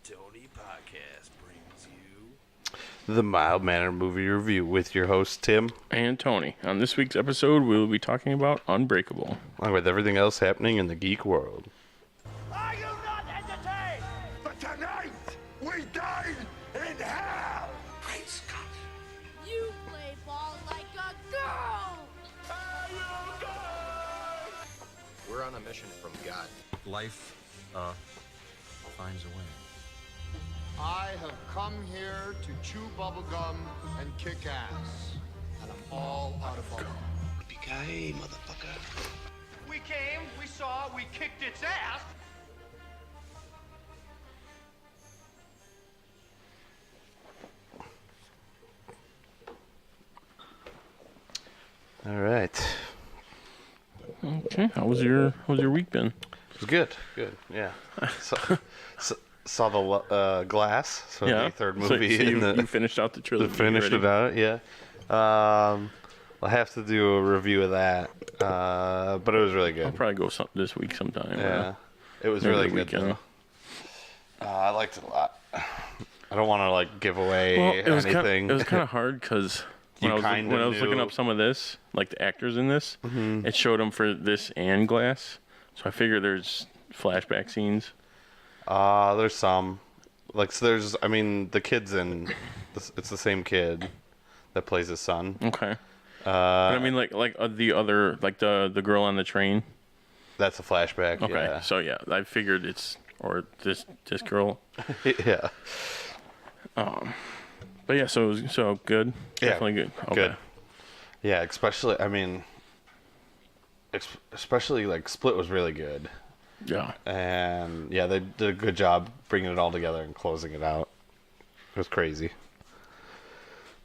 Tony podcast brings you the mild-mannered movie review with your hosts Tim and Tony. On this week's episode, we will be talking about Unbreakable, along with everything else happening in the geek world. Are you not entertained? But tonight, we dine in hell! Great Scott. You play ball like a girl! We're on a mission from God. Life finds a way. I have come here to chew bubblegum and kick ass. And I'm all out of fun. Yippee-ki-yay, motherfucker. We came, we saw, we kicked its ass. All right. Okay, how was your week been? It was good. Yeah. Saw the Glass. So the third movie. So you finished out the trilogy. Finished it out. Yeah. I'll have to do a review of that. But it was really good. I'll probably go this week sometime. Yeah. It was really good. Though. I liked it a lot. I don't want to give away anything. It was kind of hard because when I was looking up some of this, like the actors in this, it showed them for this and Glass. So I figure there's flashback scenes. There's some. The kid's in. It's the same kid that plays his son. Okay. But I mean, the other, the girl on the train. That's a flashback. Okay. Yeah. So yeah, I figured this girl. Yeah. But yeah, so it was good. Definitely good. Okay. Good. Yeah, especially Split was really good. Yeah. And yeah, they did a good job bringing it all together and closing it out. It was crazy.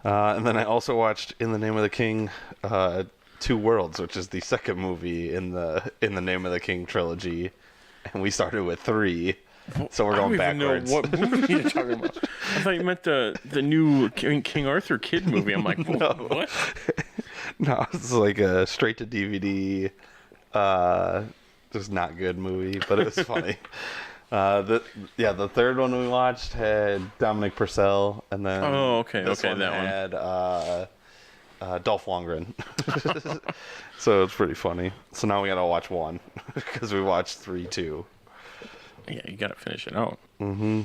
And then I also watched In the Name of the King, Two Worlds, which is the second movie in the Name of the King trilogy, and we started with 3. So we're going backwards. I don't even know what movie you're talking about. I thought you meant the new King Arthur kid movie. I'm like, what? No, it's like a straight to DVD, just not good movie, but it was funny. The third one we watched had Dominic Purcell, and then this one had Dolph Lundgren. So it's pretty funny. So now we gotta watch 1 because we watched 3 too. Yeah, you gotta finish it out. Mm-hmm.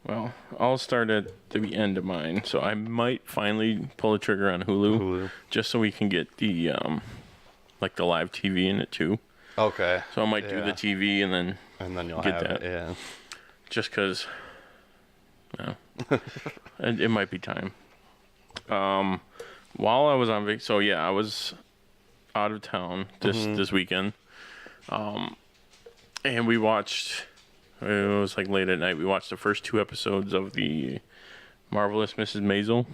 Well, I'll start at the end of mine. So I might finally pull the trigger on Hulu. Just so we can get the the live TV in it too. Okay. So I might do the TV and then you'll get have that. It. Yeah. Just because, it might be time. While I was on vacation, so yeah, I was out of town this weekend. And we watched. It was late at night. We watched the first 2 episodes of the Marvelous Mrs. Maisel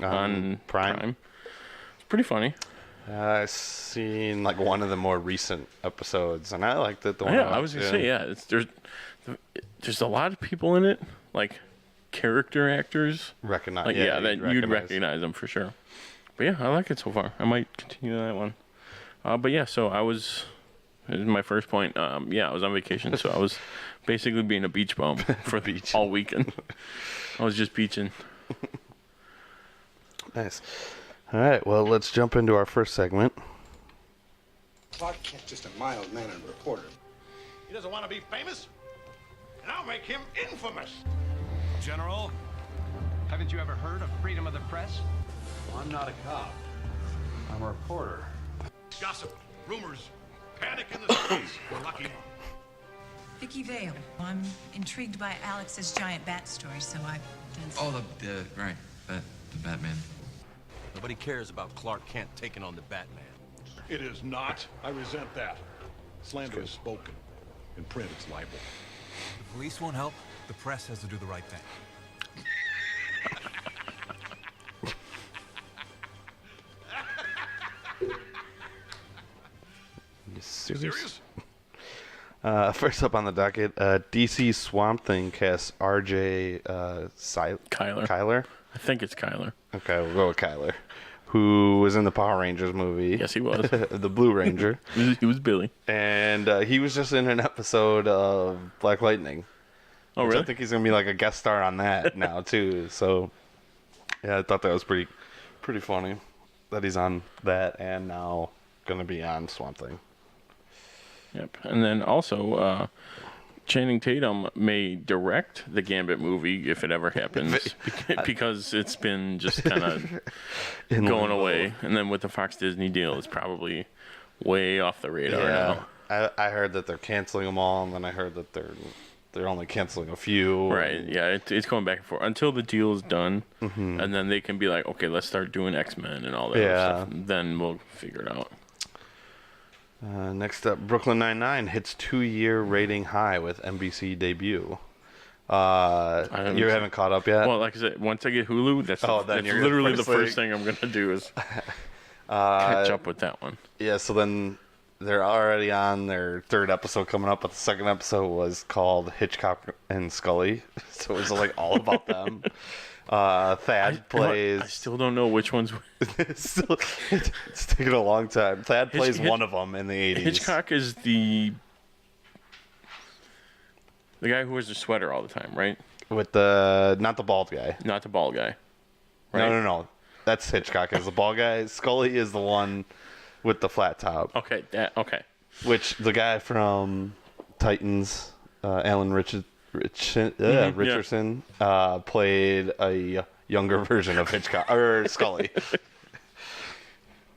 on Prime. It's pretty funny. I've seen one of the more recent episodes, and I liked it. I was gonna say, there's a lot of people in it, character actors. Recognize, you'd recognize them for sure. But yeah, I like it so far. I might continue that one. But yeah, so it was my first point. I was on vacation, so I was basically being a beach bum for all weekend. I was just beaching. Nice. All right, well, let's jump into our first segment. Clark Kent, just a mild-mannered reporter. He doesn't want to be famous, and I'll make him infamous. General, haven't you ever heard of freedom of the press? I'm not a cop. I'm a reporter. Gossip, rumors, panic in the streets. We're lucky. Vicky Vale. I'm intrigued by Alex's giant bat story, so I've done some... Oh, the Batman. Nobody cares about Clark Kent taking on the Batman. It is not. I resent that. Slander is spoken. In print, it's libel. The police won't help. The press has to do the right thing. You serious? First up on the docket, DC Swamp Thing casts R.J. Kyler. I think it's Kyler. Okay, we'll go with Kyler, who was in the Power Rangers movie. Yes, he was. The Blue Ranger. He was Billy. And he was just in an episode of Black Lightning. Oh, which really? I think he's gonna be like a guest star on that now too. So yeah, I thought that was pretty funny that he's on that and now gonna be on Swamp Thing. Yep. And then also, Channing Tatum may direct the Gambit movie if it ever happens, because it's been just kind of going away. And then with the Fox Disney deal, it's probably way off the radar now. I heard that they're canceling them all, and then I heard that they're only canceling a few. Right. Yeah. It's going back and forth until the deal is done, and then they can be like, okay, let's start doing X-Men and all that other stuff. Then we'll figure it out. Next up, Brooklyn Nine-Nine hits 2-year rating high with NBC debut. You haven't caught up yet? Well, like I said, once I get Hulu, that's you're literally the first thing I'm going to do is catch up with that one. Yeah, so then they're already on their 3rd episode coming up, but the 2nd episode was called Hitchcock and Scully. So it was like all about them. Thad plays... I still don't know which one's... it's taken a long time. Thad plays one of them in the 80s. Hitchcock is the guy who wears the sweater all the time, right? With not the bald guy. Not the bald guy. Right? No. That's Hitchcock is the bald guy. Scully is the one with the flat top. Okay, okay. Which the guy from Titans, Alan Richardson, played a younger version of Hitchcock or Scully.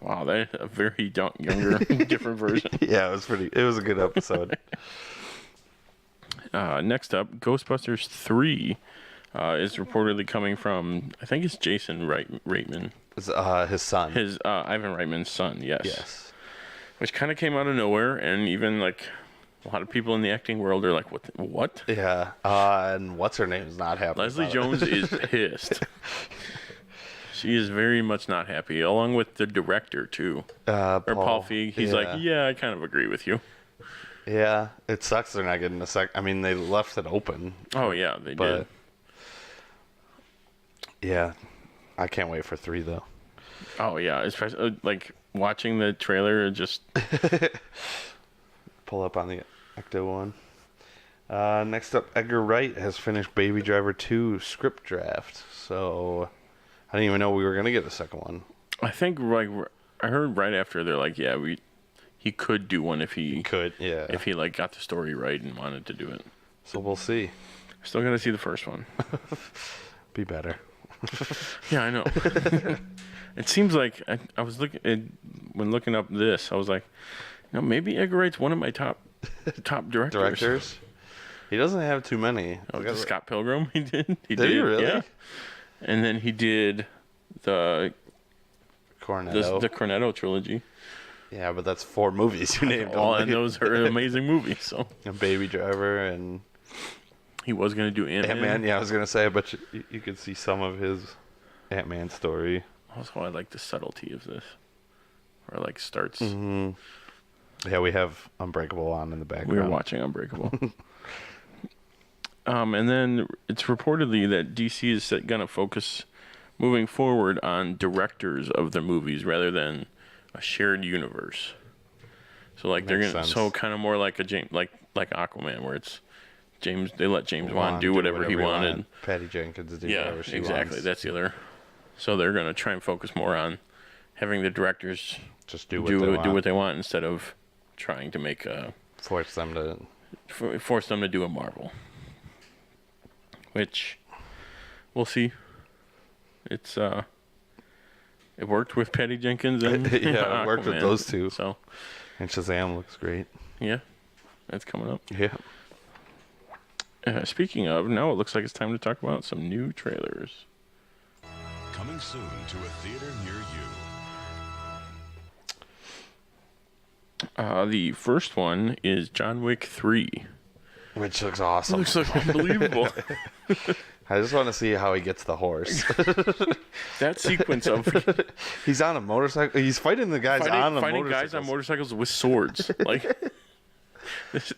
Wow, that's a very younger, different version. Yeah, it was a good episode. Next up, Ghostbusters 3 is reportedly coming from, I think it's Jason Reitman. It's his son. His Ivan Reitman's son, yes. Yes. Which kind of came out of nowhere, and even like a lot of people in the acting world are like, what? Yeah. And what's her name is not happy. Leslie Jones is pissed. She is very much not happy, along with the director too. Paul Feig. He's like, yeah, I kind of agree with you. Yeah, it sucks they're not getting a sec. I mean, they left it open. Oh yeah, they did. Yeah, I can't wait for 3 though. Oh yeah, especially like watching the trailer. Just pull up on the Ecto one. Next up, Edgar Wright has finished Baby Driver 2 script draft. So I didn't even know we were gonna get a second one. I think like I heard right after they're like, yeah, he could do one if he could, yeah. If he like got the story right and wanted to do it. So we'll see. Still gotta see the first one. Be better. Yeah, I know. It seems like I was when looking up this, I was like, maybe Edgar Wright's one of my top directors. He doesn't have too many. Oh, Scott Pilgrim, he did. Did he really? Yeah. And then he did the Cornetto trilogy. Yeah, but that's 4 movies you named. All and those are amazing movies. So and Baby Driver, and he was gonna do Ant-Man. Yeah, I was gonna say, but you could see some of his Ant-Man story. Also, I like the subtlety of this, where it like starts. Mm-hmm. Yeah, we have Unbreakable on in the background. We were watching Unbreakable. And then it's reportedly that DC is gonna focus moving forward on directors of their movies rather than a shared universe. So like they're gonna kind of more like like Aquaman, where it's James. They let James Wan do whatever he wanted. Patty Jenkins do whatever she exactly. wants. That's the other. So they're gonna try and focus more on having the directors just do what they want instead of trying to make force them to do a Marvel. Which we'll see. It's it worked with Patty Jenkins and yeah, it worked with those two. So, and Shazam looks great. Yeah, that's coming up. Yeah. Speaking of, now it looks like it's time to talk about some new trailers. Coming soon to a theater near you. The first one is John Wick 3. Which looks awesome. Looks like unbelievable. I just want to see how he gets the horse. That sequence of he's on a motorcycle. He's fighting the guys fighting guys on motorcycles with swords. Like this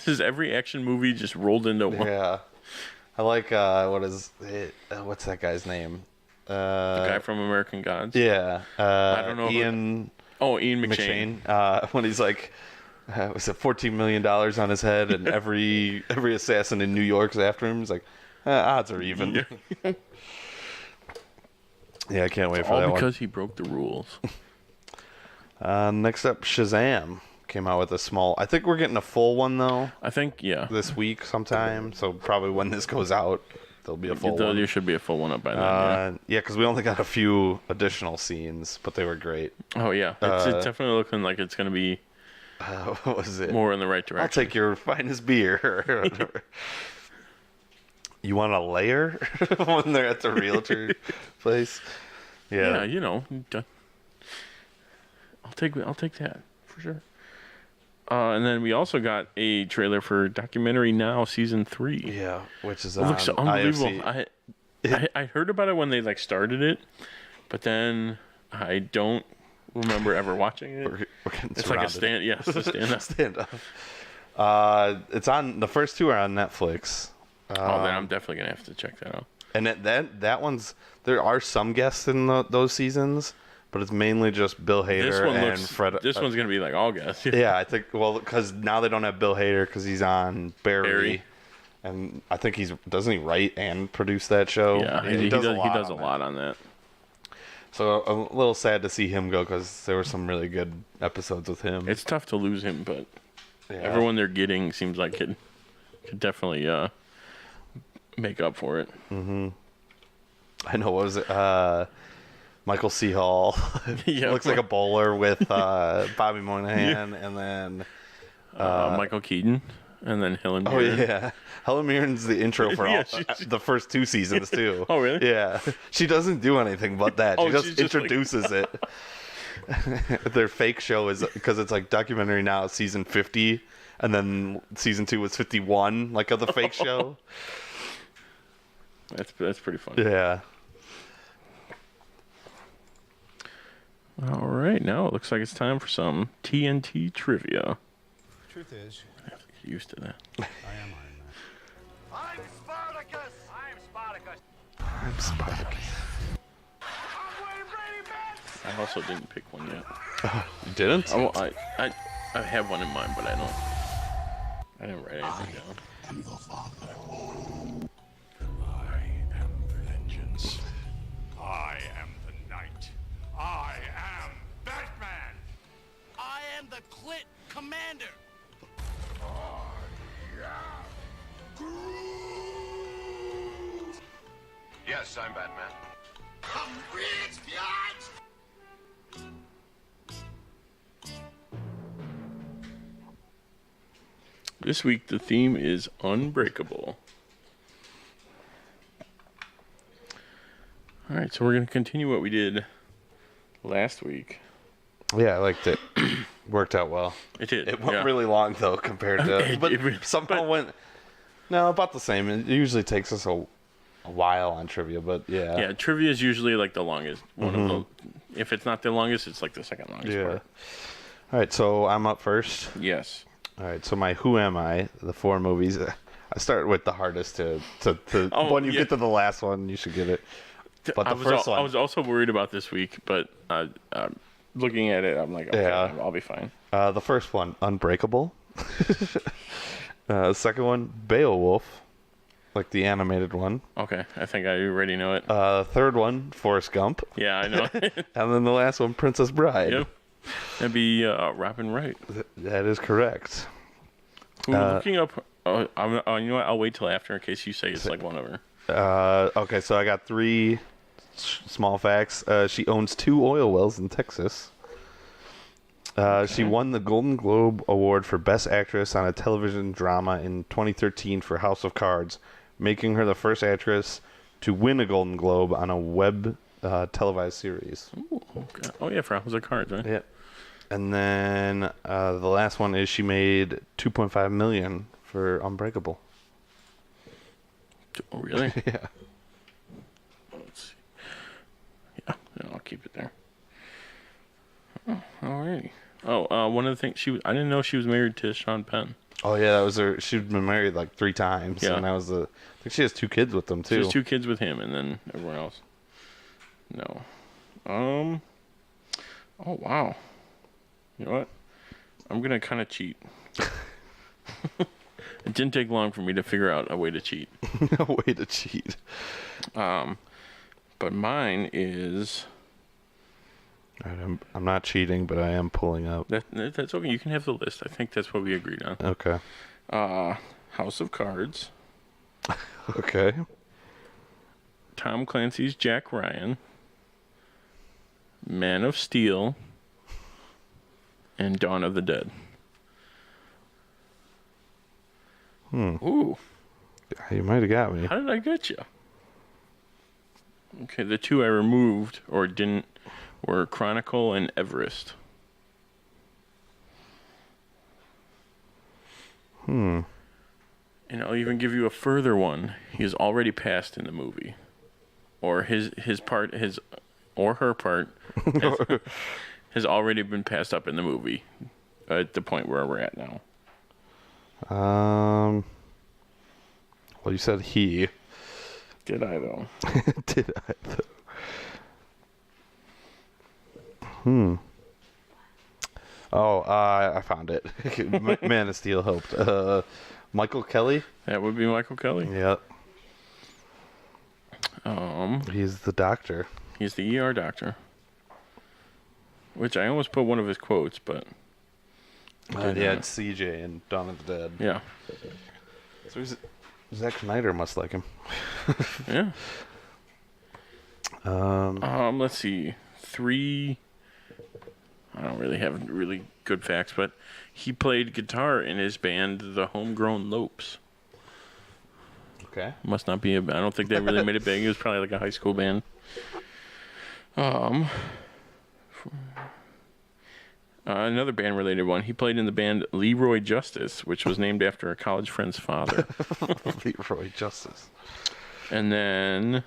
is every action movie just rolled into one. Yeah, I like what's that guy's name? The guy from American Gods. Yeah, I don't know. Ian McShane. When he's like was it $14 million on his head, and every assassin in New York's after him. He's like, odds are even. Yeah, I can't wait for that all one. because he broke the rules. Next up, Shazam came out with a small. I think we're getting a full one though. I think this week sometime. So probably when this goes out, there'll be a full one. There should be a full one up by then. Yeah, because we only got a few additional scenes, but they were great. Oh yeah, it's definitely looking like it's gonna be. What was it? More in the right direction. I'll take your finest beer. You want a layer when they're at the realtor place? Yeah, you know. I'll take that for sure. And then we also got a trailer for Documentary Now Season 3. Yeah, which is it looks unbelievable. IFC. I heard about it when they like started it, but then I don't remember ever watching it. We're it's like a stand. Yes, a stand up. Stand up. It's on. The first two are on Netflix. Then I'm definitely gonna have to check that out. And that one's. There are some guests in those seasons, but it's mainly just Bill Hader and Fred. This one's gonna be like all guests. Yeah, I think. Well, because now they don't have Bill Hader because he's on Barry. And I think doesn't he write and produce that show? Yeah, he does a lot on that. So a little sad to see him go because there were some really good episodes with him. It's tough to lose him, but everyone they're getting seems like it could definitely make up for it. Mm-hmm. I know. What was it? Michael C. Hall. Looks like a bowler with Bobby Moynihan, and then Michael Keaton. And then Helen Mirren. Oh, yeah. Helen Mirren's the intro for the first two seasons, too. Oh, really? Yeah. She doesn't do anything but that. She just introduces it. Their fake show is, because it's like Documentary Now, season 50, and then season 2 was 51, like of the fake show. That's pretty fun. Yeah. All right. Now it looks like it's time for some TNT Trivia. Truth is, used to that. I am Iron Man. I'm Spartacus! I'm Spartacus! I'm Spartacus. I'm Wayne Brady Betts! I also didn't pick one yet. You didn't? I have one in mind, but I didn't write anything down. I'm the father. I am vengeance. I am the knight. I am Batman! I am the Clit Commander. Yes, I'm Batman. I'm rich, biatch! This week the theme is Unbreakable. All right, so we're going to continue what we did last week. Yeah, I liked it. Worked out well. It did. It went really long, though, compared to... But somehow went... No, about the same. It usually takes us a while on trivia, but yeah. Yeah, trivia is usually like the longest. One of the... If it's not the longest, it's like the second longest part. All right, so I'm up first. Yes. All right, so my Who Am I, the 4 movies. I start with the hardest to when you get to the last one, you should get it. But the first one... I was also worried about this week, but looking at it, I'm like, okay, I'll be fine. The first one, Unbreakable. Second one, Beowulf, like the animated one. Okay, I think I already know it. Third one, Forrest Gump. Yeah, I know. And then the last one, Princess Bride. Yep. That'd be Robin Wright. That is correct. Looking up... you know what? I'll wait till after in case you say it's like one of her. Okay, so I got 3 small facts. She owns 2 oil wells in Texas. She won the Golden Globe Award for Best Actress on a television drama in 2013 for House of Cards, making her the first actress to win a Golden Globe on a web televised series. Ooh, okay. Oh, yeah, for House of Cards, right? Yeah. And then the last one is she made $2.5 million for Unbreakable. Oh, really? Yeah. Let's see. Yeah, then I'll keep it there. Oh, alrighty. Oh, one of the things I didn't know she was married to Sean Penn. Oh yeah, that was her. She'd been married like 3 times. Yeah, and that was I think she has 2 kids with them too. She has 2 kids with him, and then everyone else. No. Oh wow. You know what? I'm going to kind of cheat. It didn't take long for me to figure out a way to cheat. A way to cheat. But mine is... All right, I'm not cheating, but I am pulling up. That's okay. You can have the list. I think that's what we agreed on. Okay. House of Cards. Okay. Tom Clancy's Jack Ryan. Man of Steel. And Dawn of the Dead. Ooh. You might have got me. How did I get you? Okay, the two I removed or didn't were Chronicle and Everest. And I'll even give you a further one. He is already passed in the movie. Or his part, or her part, has already been passed up in the movie at the point where we're at now. Well, you said he. Did I, though? Did I, though? Oh, I found it. Man of Steel helped. Michael Kelly? That would be Michael Kelly? Yep. He's the doctor. He's the ER doctor. Which I almost put one of his quotes, but... yeah, it's CJ in Dawn of the Dead. Yeah. So Zack Snyder must like him. Yeah. Let's see. 3... I don't really have really good facts, but he played guitar in his band, the Homegrown Lopes. Okay. Must not be I don't think they really made it big. It was probably like a high school band. Another band-related one. He played in the band Leroy Justice, which was named after a college friend's father. Leroy Justice. And then...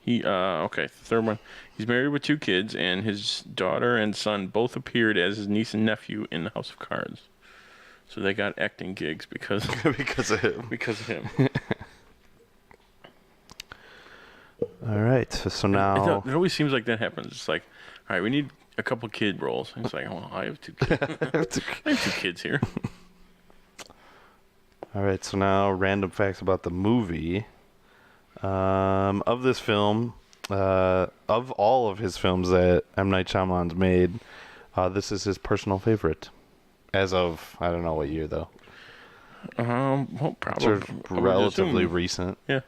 the third one. He's married with 2 kids, and his daughter and son both appeared as his niece and nephew in the House of Cards. So they got acting gigs because because of him. Because of him. All right, so now It always seems like that happens. It's like, all right, we need a couple kid roles. And it's like, oh, I have 2 kids. I have 2 kids here. All right, so now random facts about the movie. Of this film, of all of his films that M. Night Shyamalan's made, this is his personal favorite. As of, I don't know what year, though. Well, probably. Sort of relatively recent. Yeah.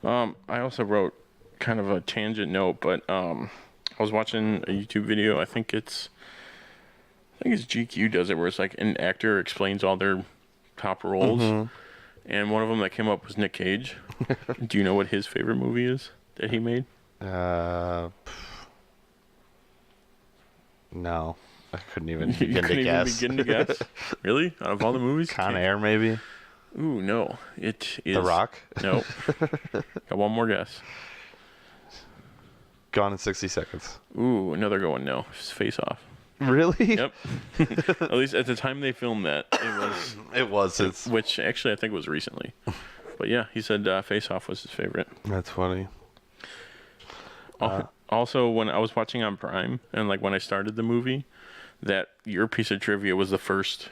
I also wrote kind of a tangent note, but I was watching a YouTube video. I think it's GQ does it, where it's like an actor explains all their top roles. Mm-hmm. And one of them that came up was Nick Cage. Do you know what his favorite movie is that he made? No. I couldn't even begin to guess. Begin to guess? Really? Out of all the movies? Con Air, maybe? Ooh, no. It is... The Rock? No. Got one more guess. Gone in 60 Seconds. Ooh, another good one. No. It's Face Off. Really? Yep. At least at the time they filmed that, it was. Which actually I think was recently. But yeah, he said Face Off was his favorite. That's funny. Also, when I was watching on Prime, and like when I started the movie, that your piece of trivia was the first.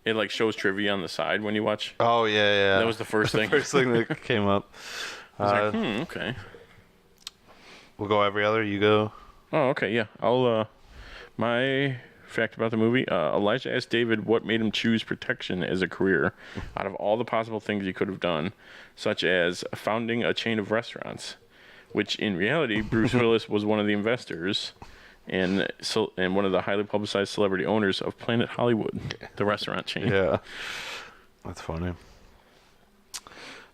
It like shows trivia on the side when you watch. Oh yeah. That was the first thing. First thing that came up. I was like, okay. We'll go every other. You go. Oh, okay, yeah. I'll. My fact about the movie: Elijah asked David what made him choose protection as a career, out of all the possible things he could have done, such as founding a chain of restaurants, which in reality Bruce Willis was one of the investors. And one of the highly publicized celebrity owners of Planet Hollywood, the restaurant chain. Yeah, that's funny.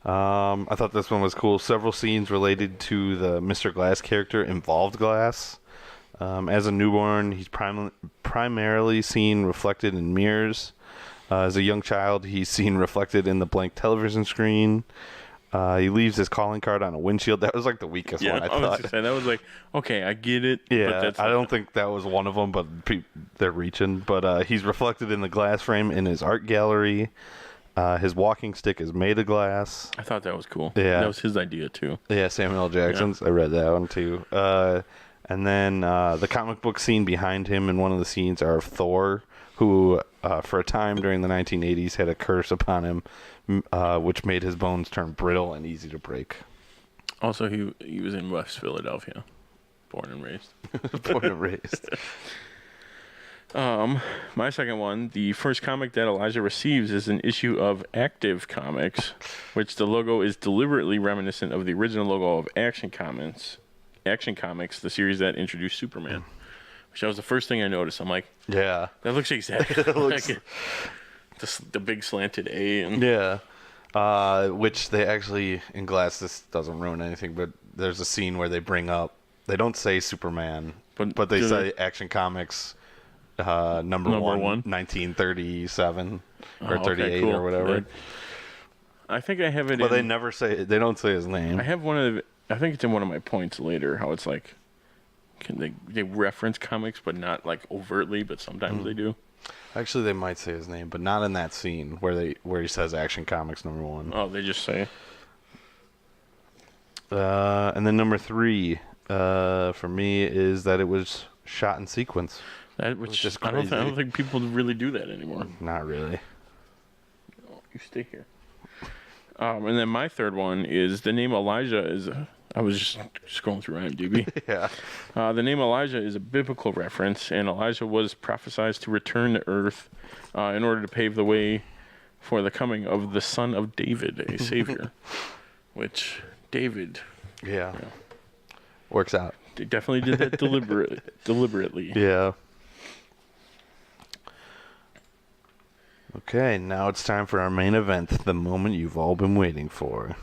I thought this one was cool. Several scenes related to the Mr. Glass character involved Glass. As a newborn, he's primarily seen reflected in mirrors. As a young child, he's seen reflected in the blank television screen. He leaves his calling card on a windshield. That was like the weakest one, I thought. Was just saying, that was like, okay, I get it. Yeah, but I don't think that was one of them, but they're reaching. But he's reflected in the glass frame in his art gallery. His walking stick is made of glass. I thought that was cool. Yeah. That was his idea, too. Yeah, Samuel L. Jackson's. Yeah. I read that one, too. And then the comic book scene behind him in one of the scenes are of Thor, who for a time during the 1980s had a curse upon him, which made his bones turn brittle and easy to break. Also, he was in West Philadelphia, born and raised. Born and raised. My second one, the first comic that Elijah receives is an issue of Active Comics, which the logo is deliberately reminiscent of the original logo of Action Comics, the series that introduced Superman. Which was the first thing I noticed. I'm like, yeah, that looks exactly like it. The big slanted A. And yeah, which they actually, in Glass, this doesn't ruin anything, but there's a scene where they bring up, they don't say Superman, but they say Action Comics number one, 1937 or 38 cool. or whatever. I think I have it but they never say, they don't say his name. I have I think it's in one of my points later, how it's like, they reference comics, but not like overtly, but sometimes they do. Actually, they might say his name, but not in that scene where he says Action Comics number 1. Oh, they just say. And then number 3 for me is that it was shot in sequence. Which is crazy. I don't think people really do that anymore. Not really. Oh, you stay here. And then my third one is the name Elijah is. I was just scrolling through IMDb. Yeah. The name Elijah is a biblical reference, and Elijah was prophesied to return to Earth in order to pave the way for the coming of the son of David, a savior. Which David. Yeah. Works out. They definitely did that deliberately. Yeah. Okay, now it's time for our main event, the moment you've all been waiting for.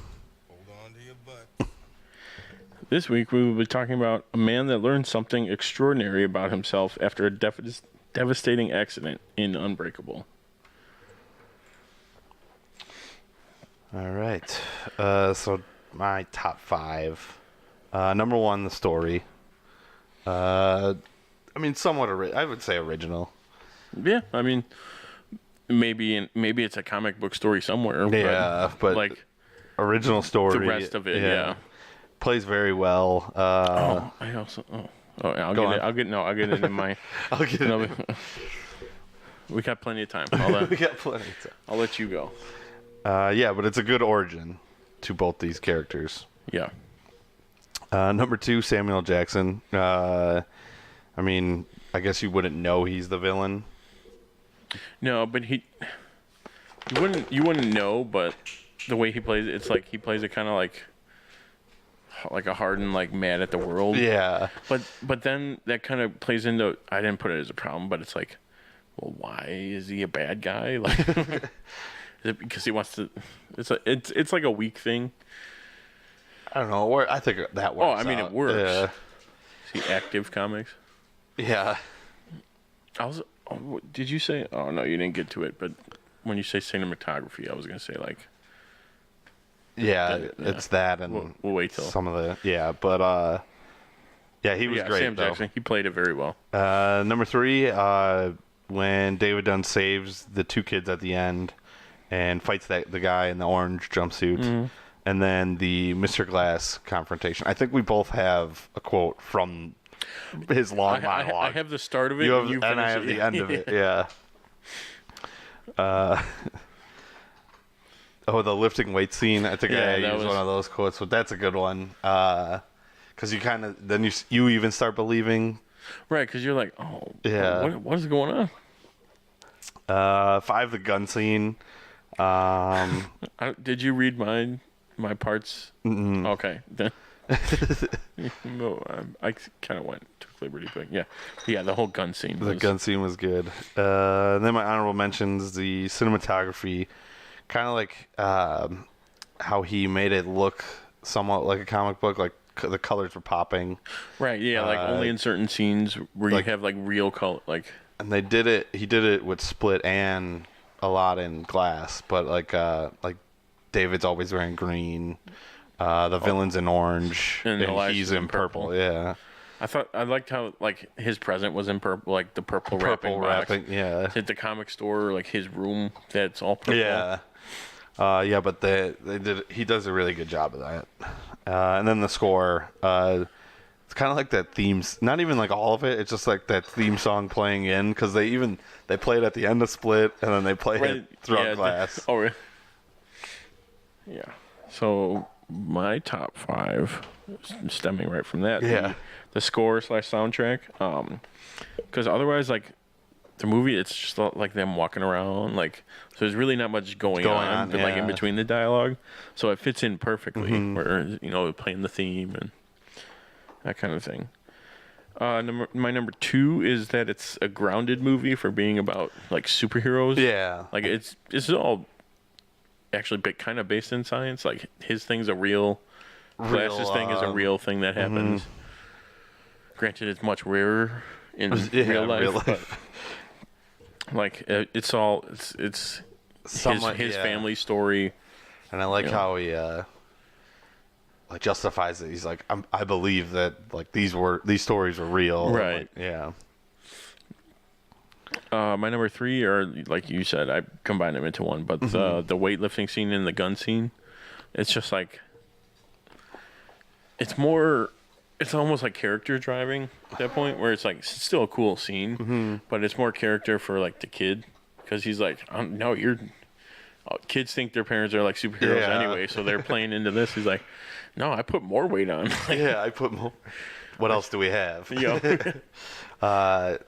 This week we will be talking about a man that learned something extraordinary about himself after a devastating accident in Unbreakable. All right. So my top 5. Number 1, the story. I mean, somewhat I would say original. Yeah, I mean, maybe it's a comic book story somewhere. Yeah, but like original story. The rest of it, yeah. Plays very well. I'll get it in my. I'll get it. We got plenty of time. We got plenty of time. I'll let you go. Yeah, but it's a good origin to both these characters. Yeah. Number 2, Samuel Jackson. I mean, I guess you wouldn't know he's the villain. No, but you wouldn't know, but the way he plays it, it's like he plays it kind of like a hardened, like mad at the world. Yeah. But then that kind of plays into, I didn't put it as a problem, but it's like, well, why is he a bad guy? Like, is it because he wants to? It's like a weak thing. I don't know. I think that works. Oh, I mean, out. It works. Yeah. See, Active Comics. Yeah. Did you say? Oh no, you didn't get to it. But when you say cinematography, I was gonna say like. Yeah, it's that, and we'll wait till some of the but yeah, he was great. Sam Jackson, he played it very well. Number 3, when David Dunn saves the 2 kids at the end and fights the guy in the orange jumpsuit, and then the Mr. Glass confrontation. I think we both have a quote from his long monologue. I have the start of it, and I have the end of it. Yeah. Oh, the lifting weight scene. I think I used one of those quotes, but that's a good one. Because you kind of then you even start believing, right? Because you're like, oh, yeah, what is going on? 5, the gun scene. Did you read my parts? Mm-mm. Okay, then. No, I kind of took liberty, but yeah, the whole gun scene. The gun scene was good. Then my honorable mentions: the cinematography. Kind of like how he made it look somewhat like a comic book, like the colors were popping. Right, yeah, like only in certain scenes where you have like real color, like. And he did it with Split and a lot in Glass, but like David's always wearing green, the villain's in orange, and he's in purple. Yeah. I liked how like his present was in purple, like the purple wrapping. Yeah. At the comic store, like his room, that's all purple. Yeah. Yeah, but he does a really good job of that. And then the score, It's kind of like that themes, not even like all of it. It's just like that theme song playing in because they play it at the end of Split and then they play it throughout Glass. Oh, really? Yeah. So my top 5, stemming right from that. Yeah. The score / soundtrack. Because otherwise, like the movie, it's just like them walking around. Like, so there's really not much going on but, like in between the dialogue. So it fits in perfectly. Where playing the theme and that kind of thing. My number 2 is that it's a grounded movie for being about like superheroes. Yeah. Like it's all actually kind of based in science. Like his thing's a Glass's thing is a real thing that happens. Granted, it's much rarer in real life. But like it's his family story. And I like how he like justifies it. He's like, I believe that like these stories were real. Right. Like, my number 3 are, like you said, I combined them into one, but the weightlifting scene and the gun scene, it's just like, it's almost like character driving at that point, where it's like, it's still a cool scene, but it's more character for like the kid, because he's like, no, kids think their parents are like superheroes anyway, so they're playing into this. He's like, no, I put more weight on. I put more. What else do we have? That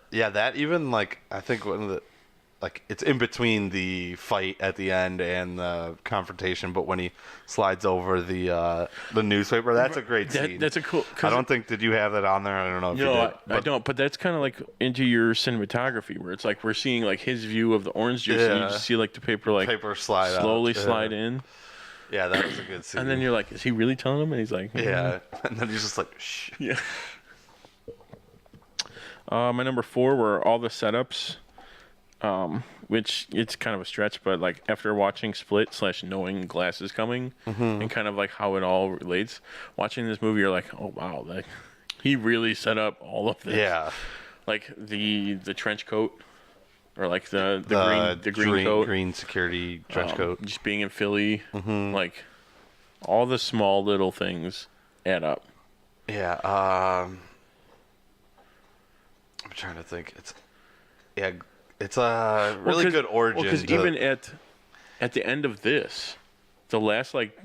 even like I think one of the it's in between the fight at the end and the confrontation, but when he slides over the newspaper, that's a great scene. That's a cool. I don't think did you have that on there? I don't know if you did. I don't. But that's kind of like into your cinematography, where it's like we're seeing like his view of the orange juice, and you just see like the paper slowly slide in. Yeah, that was a good scene. And then you're like, is he really telling him? And he's like, yeah. And then he's just like, shh. Yeah. My number 4 were all the setups, which it's kind of a stretch, but like after watching Split / knowing Glass is coming and kind of like how it all relates, watching this movie, you're like, oh wow, like he really set up all of this. Yeah. Like the trench coat. Or like the green coat, green security trench coat. Just being in Philly, like all the small little things add up. Yeah, I'm trying to think. It's a really good origin. Well, because even at the end of this, the last like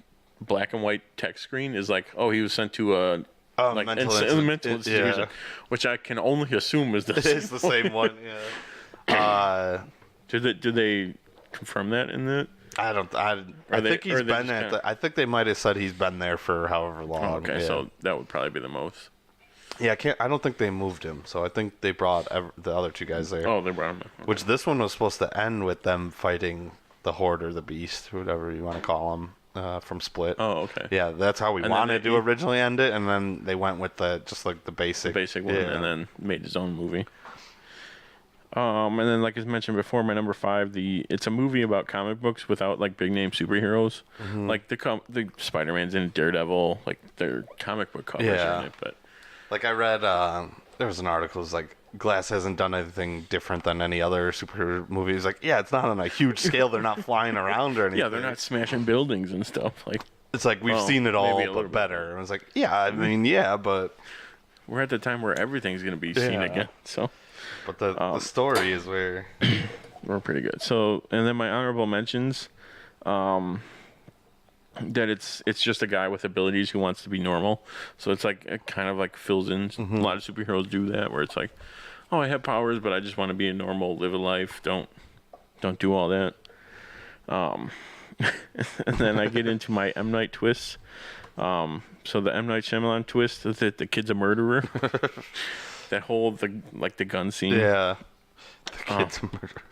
black and white text screen is like, oh, he was sent to a mental institution, which I can only assume is the it's the same one. Yeah. Did they confirm that in the? I think he's been at. I think they might have said he's been there for however long. Oh, okay, so that would probably be the most. Yeah, I don't think they moved him, so I think they brought the other 2 guys there. Oh, they brought him. Okay. Which this one was supposed to end with them fighting the Horde or the Beast, whatever you want to call him, from Split. Oh, okay. Yeah, that's how we wanted to originally end it, and then they went with the basic one, and then made his own movie. And then, like I mentioned before, my number 5, it's a movie about comic books without like big name superheroes, like the Spider-Man's and Daredevil, like their comic book covers in it. But like I read, there was an article. It's like Glass hasn't done anything different than any other superhero movie. It's like, yeah, it's not on a huge scale. They're not flying around or anything. Yeah, they're not smashing buildings and stuff. Like it's like we've seen it all, but better. And I was like, yeah, I mean, yeah, but we're at the time where everything's gonna be seen again. So. But the story is where we're pretty good. So, and then my honorable mentions, that it's just a guy with abilities who wants to be normal. So it's like it kind of like fills in. A lot of superheroes do that, where it's like, oh, I have powers, but I just want to be a normal, live a life. Don't do all that. And then I get into my M. Night twists. So the M. Night Shyamalan twist is that the kid's a murderer. That whole the gun scene. Yeah. The kid's a murderer.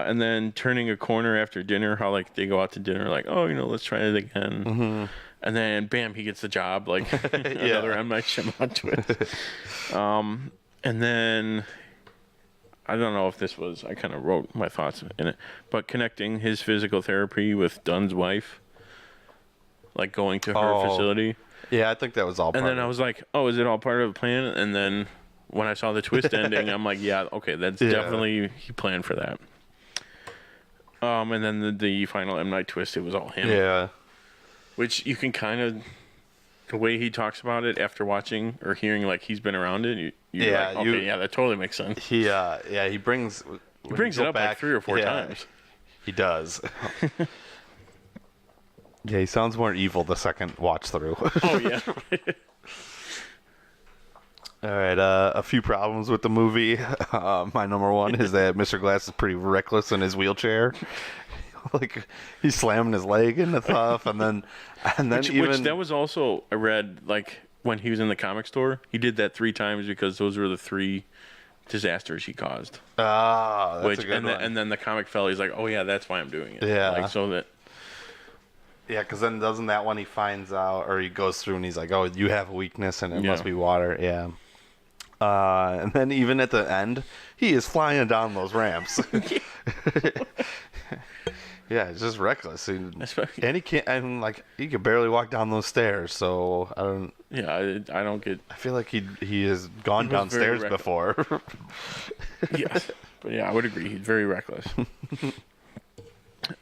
And then turning a corner after dinner, how like they go out to dinner, like, oh, let's try it again. And then bam, he gets the job, like another M. Night Shyamalan twist. And then I don't know if this was, I kind of wrote my thoughts in it, but connecting his physical therapy with Dunn's wife, like going to her facility. Yeah, I think that was all part of it. And then I was like, oh, is it all part of the plan? And then when I saw the twist ending, I'm like, yeah, okay, that's definitely, he planned for that. And then the final M. Night twist, it was all him. Yeah. Which you can kind of the way he talks about it after watching or hearing like he's been around it, you're Yeah, like, okay, yeah, that totally makes sense. He brings it up like 3 or 4 times. He does. Yeah, he sounds more evil the second watch through. Oh yeah. All right, a few problems with the movie. My number one is that Mr. Glass is pretty reckless in his wheelchair. Like he's slamming his leg into stuff, and then which that was also, I read, like when he was in the comic store, he did that 3 times because those were the 3 disasters he caused. Ah, that's a good one. And then the comic fella, he's like, oh yeah, that's why I'm doing it. Yeah. Like so that. Yeah, because then doesn't that one he finds out, or he goes through and he's like, oh, you have a weakness and it must be water. Yeah. And then even at the end, he is flying down those ramps. Yeah, it's just reckless. And he can't, and like he could barely walk down those stairs. So I don't. Yeah, I don't get. I feel like he has gone downstairs before. Yes, but yeah, I would agree. He's very reckless.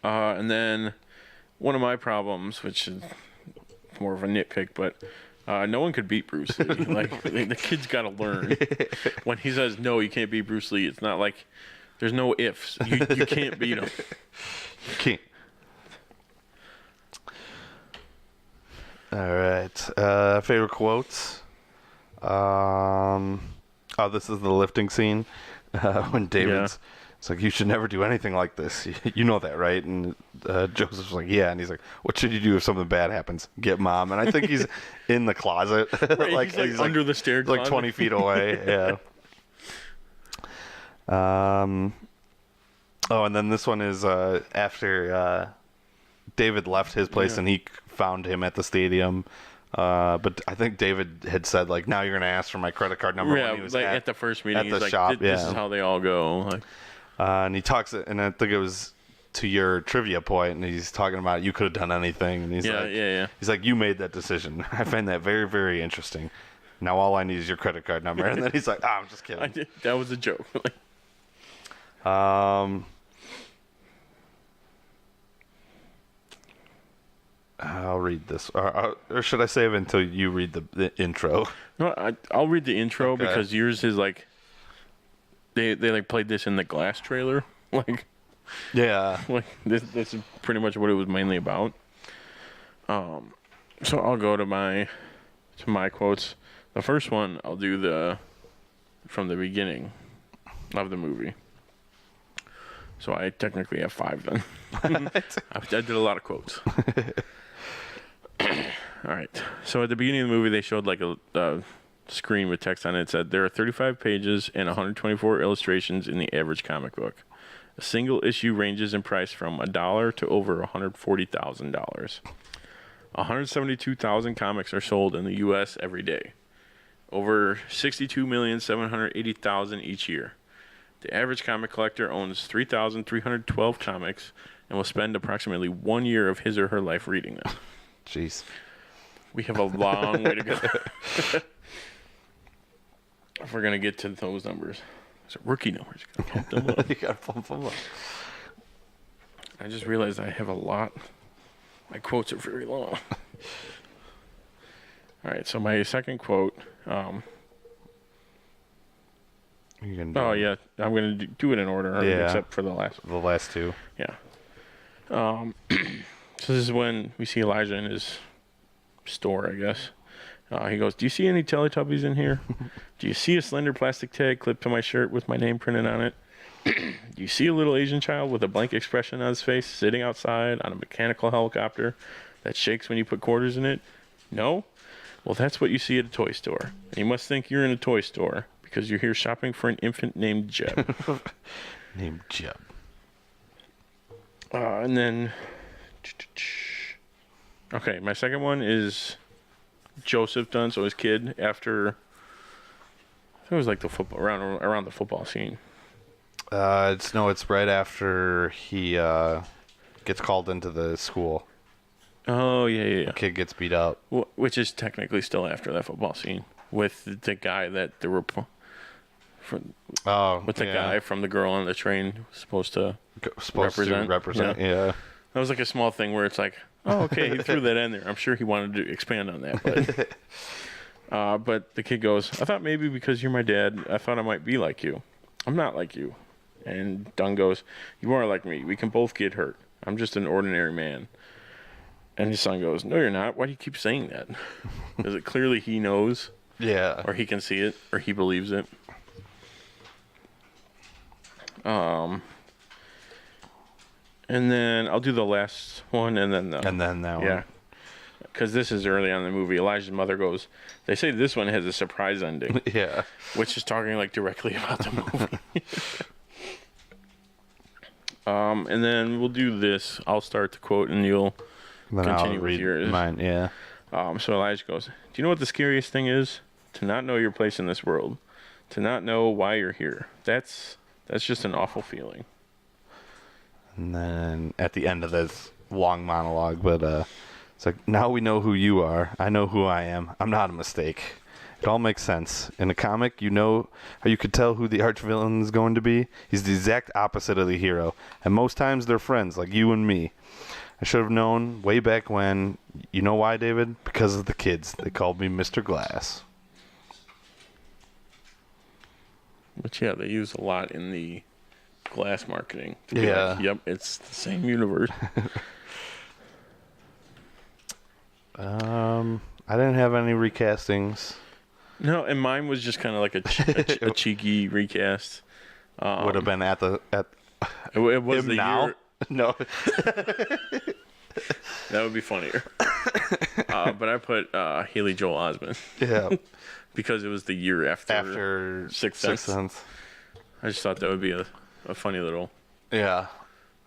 And then one of my problems, which is more of a nitpick, but no one could beat Bruce Lee. Like the kid's got to learn. When he says no, you can't beat Bruce Lee. It's not like there's no ifs. You can't beat him. Can't. All right. Favorite quotes. This is the lifting scene when David's. It's like, you should never do anything like this. You know that, right? And Joseph's like, yeah. And he's like, what should you do if something bad happens? Get Mom. And I think he's in the closet. Right, he's under the stair closet. Like 20 feet away. Yeah. Oh, and then this one is after David left his place and he found him at the stadium. But I think David had said, like, now you're going to ask for my credit card number when he was like at the first meeting. At he's the like, shop. This is how they all go. Like, and he talks, and I think it was to your trivia point, and he's talking about you could have done anything. And he's he's like, you made that decision. I find that very, very interesting. Now all I need is your credit card number. And then he's like, I'm just kidding. That was a joke. I'll read this, or should I save it until you read the intro? No, I'll read the intro because yours is like they like played this in the Glass trailer, like this is pretty much what it was mainly about. So I'll go to my quotes. The first one I'll do from the beginning of the movie. So I technically have 5 then. I did a lot of quotes. All right. So at the beginning of the movie, they showed like a screen with text on it. It said, there are 35 pages and 124 illustrations in the average comic book. A single issue ranges in price from $1 to over $140,000. 172,000 comics are sold in the U.S. every day. Over 62,780,000 each year. The average comic collector owns 3,312 comics and will spend approximately 1 year of his or her life reading them. Jeez. We have a long way to go. If we're going to get to those numbers. Those are rookie numbers. You got to pump them up. You got to pump them up. I just realized I have a lot. My quotes are very long. All right, so my second quote. I'm going to do it in order, except for the last 2. Yeah. So this is when we see Elijah in his store, I guess. He goes, do you see any Teletubbies in here? Do you see a slender plastic tag clipped to my shirt with my name printed on it? Do you see a little Asian child with a blank expression on his face sitting outside on a mechanical helicopter that shakes when you put quarters in it? No? Well, that's what you see at a toy store. And you must think you're in a toy store because you're here shopping for an infant named Jeb. Named Jeb. And then... Okay, my second one is Joseph done, so his kid after... I think it was like the football, around the football scene. It's right after he gets called into the school. Oh, yeah. The kid gets beat up. Which is technically still after that football scene with the guy that they were... guy from the girl on the train supposed to represent. Yeah. That was like a small thing where it's like, oh, okay, he threw that in there. I'm sure he wanted to expand on that. But the kid goes, I thought maybe because you're my dad, I thought I might be like you. I'm not like you. And Dunn goes, you are like me. We can both get hurt. I'm just an ordinary man. And his son goes, no, you're not. Why do you keep saying that? Is it clearly he knows? Yeah. Or he can see it, or he believes it. And then I'll do the last one, and then that one. Yeah. Because this is early on in the movie. Elijah's mother goes, they say this one has a surprise ending. Yeah. Which is talking like directly about the movie. And then we'll do this. I'll start the quote, and you'll continue with yours. Mine, yeah. So Elijah goes, do you know what the scariest thing is? To not know your place in this world. To not know why you're here. That's just an awful feeling. And then at the end of this long monologue, but it's like, now we know who you are. I know who I am. I'm not a mistake. It all makes sense. In a comic, you know how you could tell who the arch-villain is going to be? He's the exact opposite of the hero. And most times they're friends, like you and me. I should have known way back when. You know why, David? Because of the kids. They called me Mr. Glass. But yeah, they use a lot in the Glass marketing. Yeah. Like, yep, it's the same universe. I didn't have any recastings. No, and mine was just kind of like a cheeky recast. Would have been at it was him the now. year. No, that would be funnier. But I put Haley Joel Osment. Yeah, because it was the year after Sixth Sense. I just thought that would be a funny little. Yeah,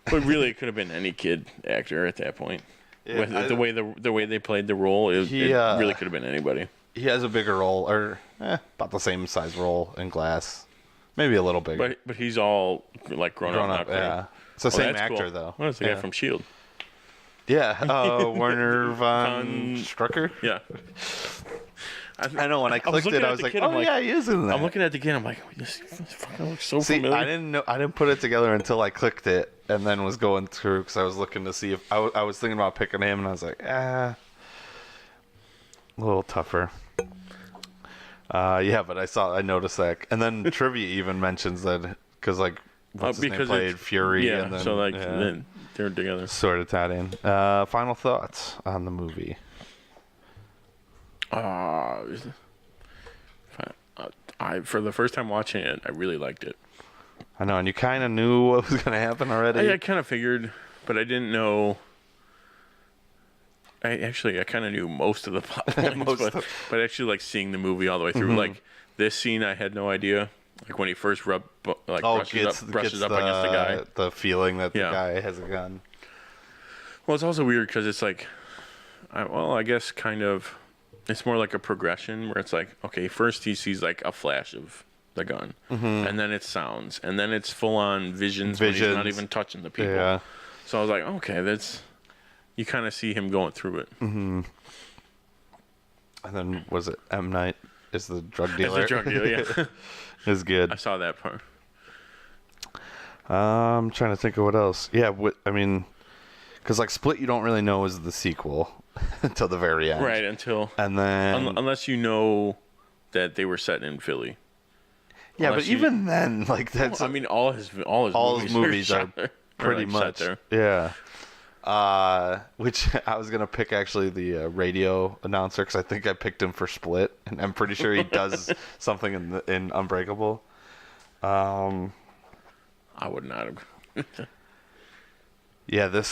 but really, it could have been any kid actor at that point. Yeah, With the way they played the role, it really could have been anybody. He has a bigger role, or about the same size role in Glass, maybe a little bigger. But he's all like grown up. Not yeah. It's the same actor cool. though. Well, it's the guy from S.H.I.E.L.D. Yeah, Werner von Strucker. Yeah. I know when I clicked it, I was like, "Oh yeah, he is in that." I'm looking at the kid. I'm like, "This fucking looks so familiar." I didn't put it together until I clicked it, and then was going through because I was looking to see if I was thinking about picking him, and I was like, a little tougher. Yeah, but I noticed that, and then trivia even mentions that because like what's his name played Fury, yeah, and then, so like then they're together. Sort of tied in. Final thoughts on the movie. For the first time watching it, I really liked it. I know, and you kind of knew what was going to happen already. I kind of figured, but I didn't know. I kind of knew most of the plot points, but actually, like seeing the movie all the way through, like this scene, I had no idea. Like when he first brushes up against the guy, the feeling that the guy has a gun. Well, it's also weird because it's like, I guess kind of. It's more like a progression where it's like, okay, first he sees like a flash of the gun, and then it's sounds, and then it's full on visions when he's not even touching the people. Yeah. So I was like, okay, you kind of see him going through it. Mm-hmm. And then was it M. Night is the drug dealer? It's the drug dealer, yeah. It's good. I saw that part. I'm trying to think of what else. Yeah, I mean, because like Split, you don't really know is the sequel. Until the very end, right? And then, unless you know that they were set in Philly. Yeah, but even then, like that's. Well, I mean, all his movies are pretty much there. Yeah. Which I was gonna pick actually the radio announcer because I think I picked him for Split, and I'm pretty sure he does something in Unbreakable. I would not have. Yeah,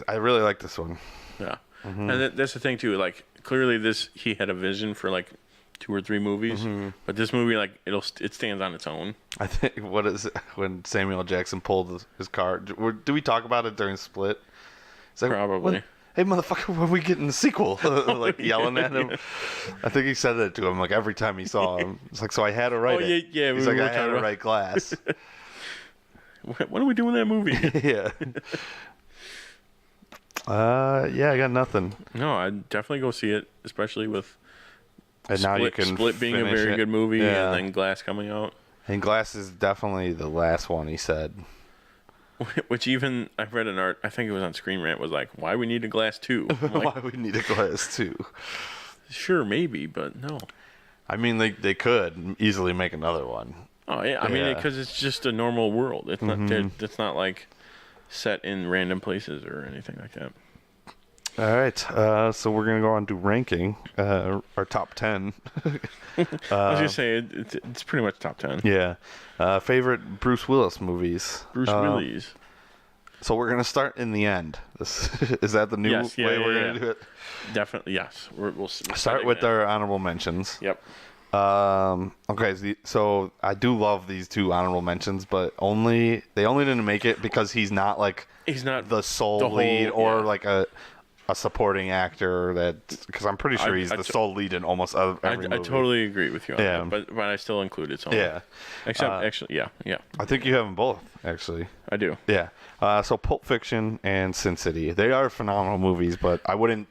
I really like this one. Yeah. Mm-hmm. And that's the thing too. Like clearly, he had a vision for like 2 or 3 movies, but this movie like it stands on its own. I think what is it, when Samuel Jackson pulled his car? Do we talk about it during Split? It's like, probably. Hey motherfucker, when we getting the sequel? Like yelling at him. I think he said that to him like every time he saw him. It's like, so I had to write it. Yeah. He's like, I had to write Glass. When are we doing that movie? Yeah. Yeah, I got nothing. No, I'd definitely go see it, especially with and now you can Split being a very good movie, and then Glass coming out. And Glass is definitely the last one, he said. Which even I read an art. I think it was on Screen Rant. Was like, why we need a glass 2? Like, Why we need a glass 2? Sure, maybe, but no. I mean, they could easily make another one. Oh yeah, I mean, because it's just a normal world. It's not. It's not like set in random places or anything like that. All right, so we're gonna go on to ranking our top 10. I was gonna say it's pretty much top 10. Yeah, favorite Bruce Willis movies. Bruce Willis. So we're gonna start in the end. Is that the new way we're gonna do it? Definitely, yes. We'll start with our honorable mentions. Yep. Okay, so I do love these 2 honorable mentions, but they only didn't make it because he's not the sole lead or like a supporting actor because I'm pretty sure he's the sole lead in almost every movie. I totally agree with you on that, but I still included some. Yeah. Except actually, yeah. I think you have them both, actually. I do. Yeah. So Pulp Fiction and Sin City. They are phenomenal movies, but I wouldn't...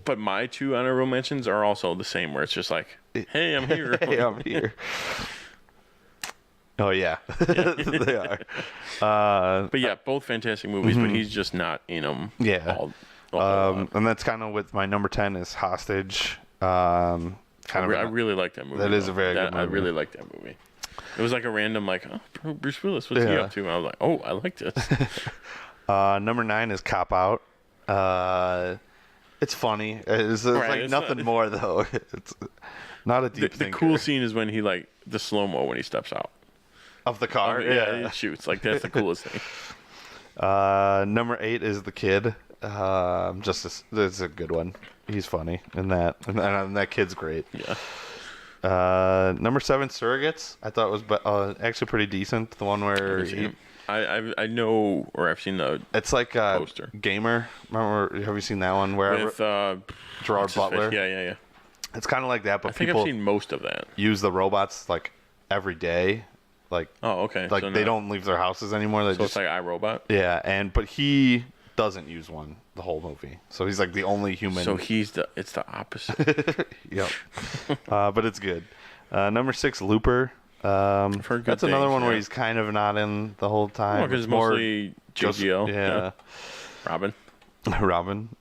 But my 2 honorable mentions are also the same, where it's just like, hey, I'm here. Hey, I'm here. Oh, yeah. They are. But yeah, both fantastic movies, but he's just not in them. Yeah. And that's kind of with my number 10 is Hostage. I really like that movie. That is a very good movie. I really like that movie. It was like a random, like, oh, Bruce Willis, what's he up to? And I was like, oh, I like this. Number 9 is Cop Out. It's funny. It's like nothing more, though. It's not a deep The cool scene is when he, like, the slow-mo when he steps out. Of the car? Yeah, he shoots. Like, that's the coolest thing. Number 8 is The Kid. It's a good one. He's funny in that. And that kid's great. Yeah. Number 7, Surrogates. I thought was actually pretty decent. The one where I know, or I've seen the it's like poster. Gamer. Remember? Have you seen that one where with Gerard Butler? Yeah. It's kind of like that, but I think I've seen most of that. Use the robots like every day. Like okay. Like so they don't leave their houses anymore. They it's like iRobot. Yeah, but he doesn't use one the whole movie, so he's like the only human. So it's the opposite. Yep. But it's good. Number 6, Looper. That's another one where he's kind of not in the whole time. Because it's mostly JGL. Yeah. Robin.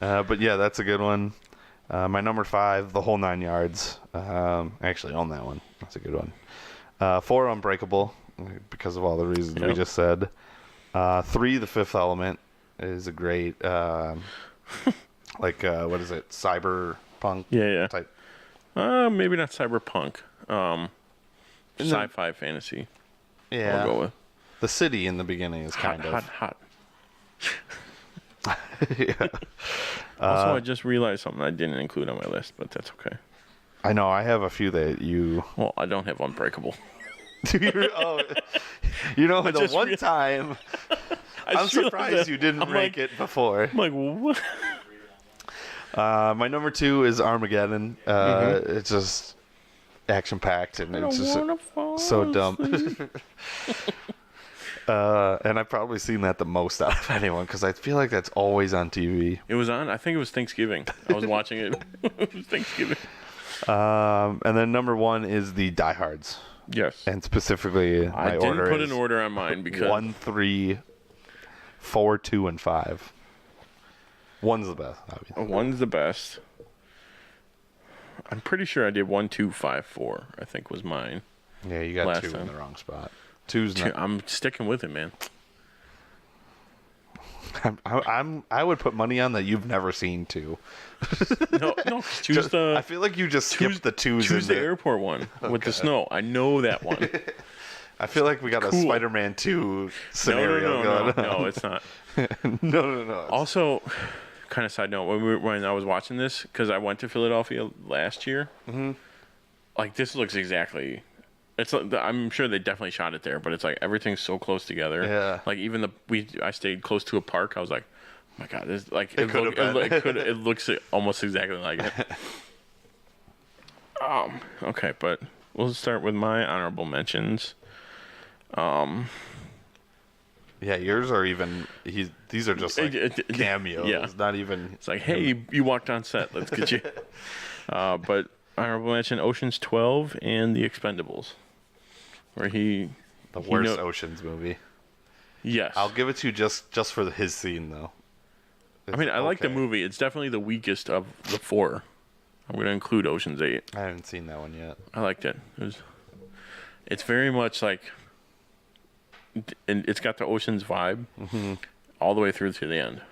But yeah, that's a good one. My number 5, The Whole 9 Yards. I actually own that one. That's a good one. 4, Unbreakable, because of all the reasons we just said. 3, The Fifth Element is a great, what is it? Cyberpunk? Yeah. Type. Maybe not cyberpunk. Sci-fi fantasy. Yeah. I'll go with. The city in the beginning is kind of hot. Yeah. Also, I just realized something I didn't include on my list, but that's okay. I know. I have a few that you... Well, I don't have Unbreakable. The one time... I'm surprised you didn't rank it before. I'm like, what? My number 2 is Armageddon. It's just action-packed, and it's just so dumb. And I've probably seen that the most out of anyone, because I feel like that's always on TV. It was on? I think it was Thanksgiving. I was watching it. It was Thanksgiving. And then number 1 is the Die Hards. Yes. And specifically, I didn't put an order on mine because 1, 3, 4, 2, and 5. 1's the best. Obviously. 1's the best. I'm pretty sure I did 1, 2, 5, 4. I think was mine. Yeah, you got 2 in the wrong spot. 2's not. I'm sticking with it, man. I would put money on that you've never seen 2. No, choose the. I feel like you just skipped the 2s. Choose the airport one with the snow. I know that one. I feel like we got a Spider-Man 2 scenario going on. No, it's not. No. Also, kind of side note, when I was watching this, because I went to Philadelphia last year, like this looks exactly. It's. I'm sure they definitely shot it there, but it's like everything's so close together. Yeah. Like even I stayed close to a park. I was like, oh my god, this it looks almost exactly like it. Okay, but we'll start with my honorable mentions. Yeah, yours are even. These are just like cameos. Yeah. It's not even. It's like, hey, you walked on set. Let's get you. But honorable mention: Ocean's 12 and The Expendables, where the worst Ocean's movie. Yes. I'll give it to you just for his scene though. I mean, I like the okay. movie. It's definitely the weakest of the 4. I'm going to include Ocean's 8. I haven't seen that one yet. I liked it. It's very much like, and it's got the Ocean's vibe all the way through to the end.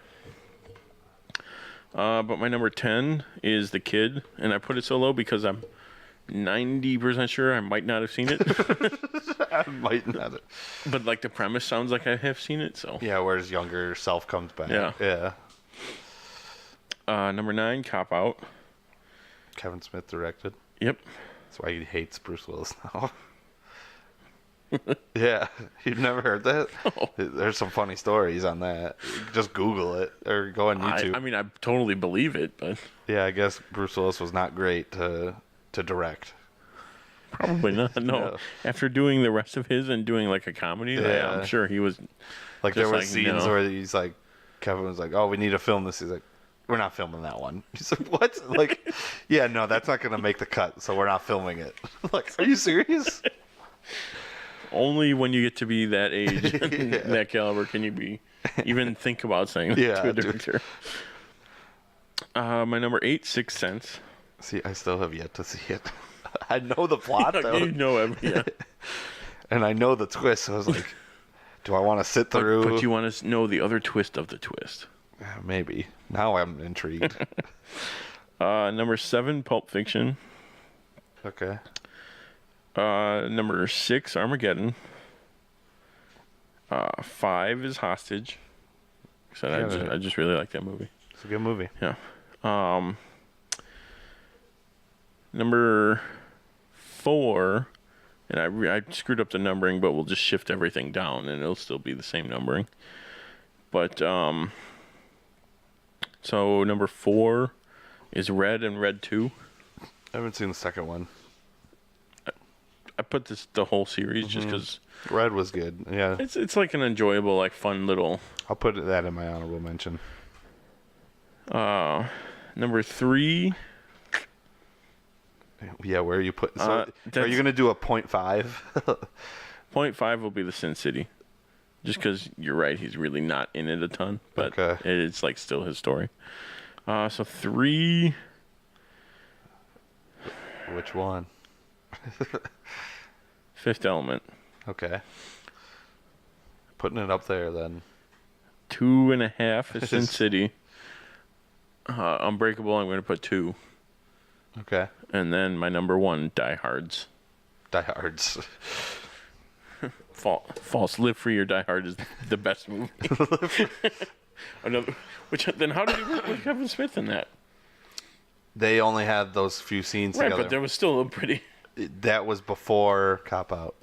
But my number 10 is The Kid, and I put it so low because I'm 90% sure I might not have seen it. I might not have. But like the premise sounds like I have seen it, so. Yeah, where his younger self comes back. Yeah. Number 9, Cop Out. Kevin Smith directed. Yep. That's why he hates Bruce Willis now. Yeah, you've never heard that? No. There's some funny stories on that. Just Google it or go on YouTube. I mean, I totally believe it, but Yeah, I guess Bruce Willis was not great to direct. probably not. No. No. After doing the rest of his and doing like a comedy, Yeah. I'm sure he was. Like there Just were like, scenes no. where he's like, Kevin was like, "Oh, we need to film this." He's like, "We're not filming that one." He's like, "What?" Like, yeah, no, that's not gonna make the cut, so we're not filming it. Like, are you serious? Only when you get to be that age, that caliber, can you even think about saying that to a director. My number 8, Sixth Sense. See, I still have yet to see it. I know the plot though. You know yeah. And I know the twist. So I was like, do I want to sit through? But you want to know the other twist of the twist. Maybe. Now I'm intrigued. Number 7, Pulp Fiction. Okay. Number 6, Armageddon. 5 is Hostage. I just really like that movie. It's a good movie. Yeah. Number 4, and I screwed up the numbering, but we'll just shift everything down, and it'll still be the same numbering. But so number 4 is Red and Red 2. I haven't seen the second one. I put the whole series just because Red was good. Yeah. it's like an enjoyable, like fun little. I'll put that in my honorable mention. Number 3. Yeah, where are you putting? So are you gonna do a 0.5? 0.5 will be the Sin City, just because you're right. He's really not in it a ton, but Okay. it's like still his story. So 3. Which one? Fifth Element. Okay. Putting it up there then. 2.5 is Sin City. Unbreakable, I'm going to put 2. Okay. And then my number 1, Die Hards. Die Hards. False. Live Free or Die Hard is the best movie. Then how did he work with Kevin Smith in that? They only had those few scenes Right, together. but there was still a pretty. That was before Cop Out.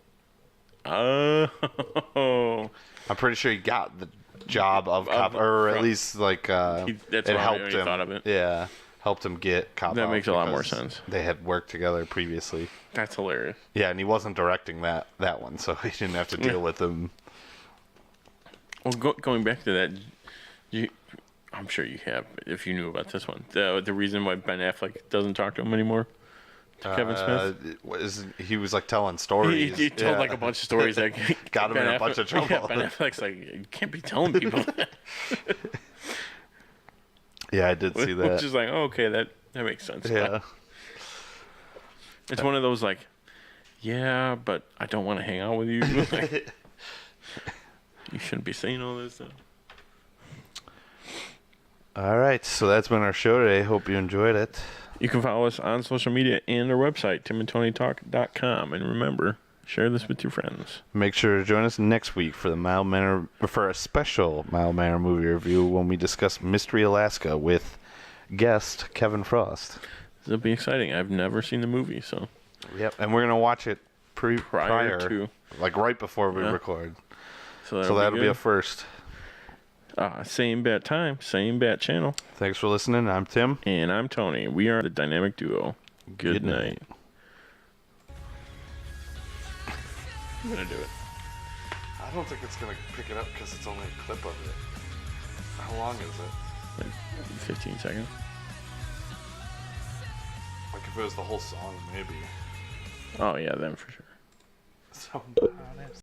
Oh. I'm pretty sure he got the job of Cop, or at least like that's it why helped he him. thought of it. Yeah, helped him get Cop Out. That makes a lot more because sense. They had worked together previously. That's hilarious. Yeah, and he wasn't directing that one, so he didn't have to deal with him. Well, going back to that, I'm sure you have, if you knew about this one. The reason why Ben Affleck doesn't talk to him anymore, to Kevin Smith. He was like telling stories. He told like a bunch of stories that got him in a bunch of trouble. Yeah, Ben Affleck's like, you can't be telling people that. Yeah, I did see that. Which is like, oh, okay, that makes sense. Yeah. It's one of those like, yeah, but I don't want to hang out with you. Like, you shouldn't be saying all this stuff. All right, so that's been our show today. Hope you enjoyed it. You can follow us on social media and our website, timandtonytalk.com. And remember, share this with your friends. Make sure to join us next week for a special Mild Manner movie review when we discuss Mystery Alaska with guest Kevin Frost. This will be exciting. I've never seen the movie, so. Yep, and we're gonna watch it prior to, like right before we record. So that'll be a first. Same bat time, same bat channel. Thanks for listening. I'm Tim. And I'm Tony. We are the dynamic duo. Good night. I'm going to do it. I don't think it's going to pick it up because it's only a clip of it. How long is it? Like 15 seconds. Like if it was the whole song, maybe. Oh, yeah, then for sure. So